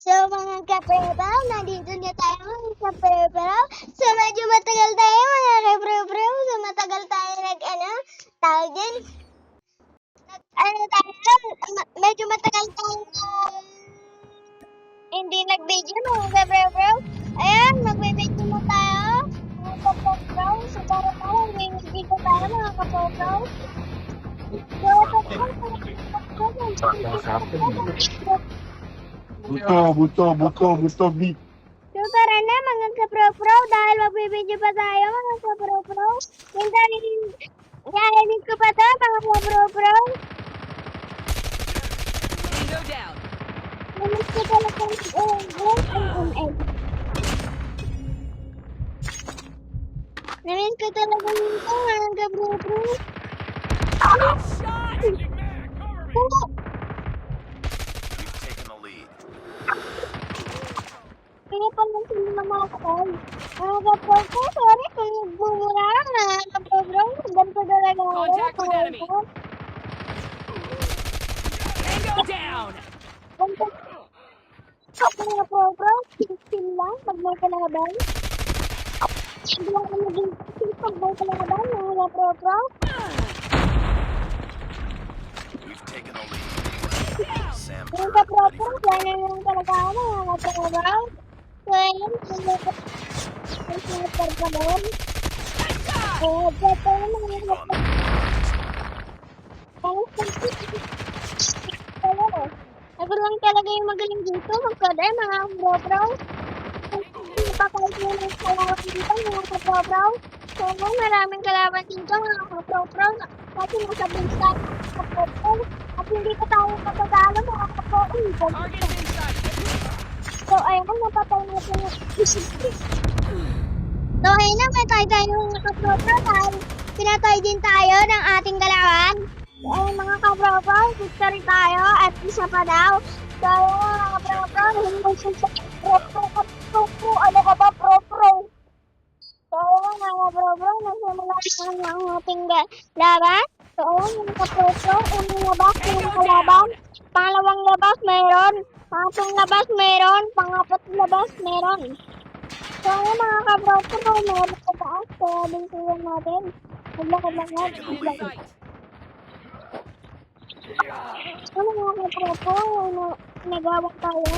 So mga kaprebaw, nandito na tayo mga kaprebaw. So medyo matagal tayo mga kaprebaw. So matagal tayo tawag din. Medyo matagal tayo hindi nag-video mga kaprebaw. Ayan, mag-video na tayo mga kaprebaw. So para tayo, mag-video tayo mga kaprebaw. Buto, beat. So tara na mga kapro-pro dahil magbibideo pa tayo mga kapro-pro. Narinig ko pa to mga kapro-pro. Go down. Namiss ko talaga MMM. Namiss ko talaga nito mga kapro-pro. Shot! We've taken the lead. Kaya pala sila namatay. Mga kapro-pro, sorry kung nagbumura mga kapro-pro. Ganito talaga ako. Contact with enemy. Tango down! Mga pro-pro, chill lang pag may kalaban. Hindi lang ako maging chill pag may kalaban, mga pro-pro. We've taken the lead. Sam Mga turret ready pro-pro, for yan na yung talaga ako, mga pro-pro. So, ayun, siniper pa doon. Pwede yung mga on. Ako lang talaga yung magaling dito, magkode, mga pro-pro. Napakalit mo ng kalaban dito, mga pro-pro. So, maraming kalaban dito, mga pro-pro. Kasi nasa base tayo, mga pro-pro. At hindi pa tayo matatalo, mga pro-pro. Target inside. So, ayun, napatay natin yung So, ayun na, patay tayo mga kapro-pro dahil pinatay din tayo ng ating kalaban. So, ayun mga kapro-pro, victory tayo at isa pa daw. So, ayun mga kapro-pro, hindi siya sa pro-pro, ano ka ba, pro-pro? So, ayun mga kapro-pro, nasimula na ang ating laban. So, ayun mga kapro-pro, unang labas ng kalaban. Pangalawang labas mayroon. Pangatlong labas mayroon. Pangapat labas mayroon. So, ayun mga kabro-pro, meron sa taas. Kaya bintuan natin. Maglakad-lakad. Sight. So, mga kabro-pro, nagawak tayo.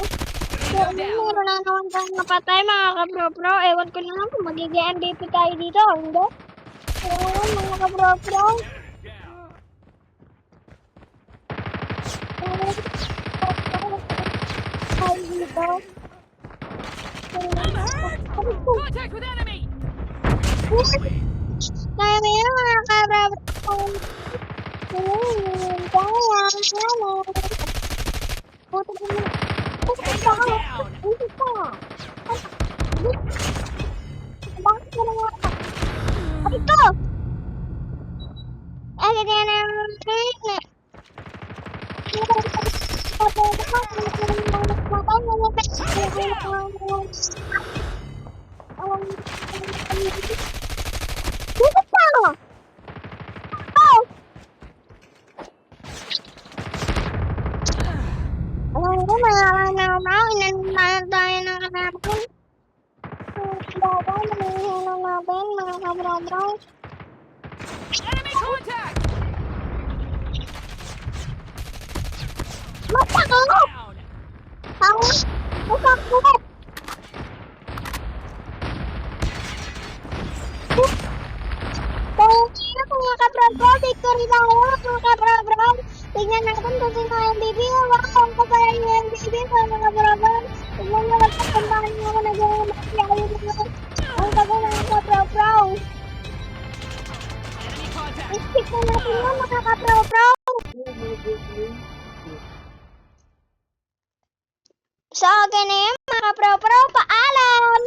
So, Go ayun, down. meron na naman tayong napatay mga kabro-pro. Ewan ko na lang kung magiging MVP tayo dito o hindi. So, ayun mga kabro-pro. Tayo dito. Contact with enemy! Kaya mo yun mga kabro-pro. Puto ko na. Tango down! Bakit ka na nga? Ito! Ay, ganyan na yung Enemy contact! Down! Mga kabro-bro, victory tayo mga kabro-bro. Tignan natin kung sino ang MVP. Wow, ang kapala yung MVP mga kabro-bro. Tignan nyo lang kung paano nyo ako nag-MVP. Ang kapala mga kabro-bro. Enemy contact! I-stick na natin yun mga kabro-bro. So, okay na yun mga kabro-bro. Paalam!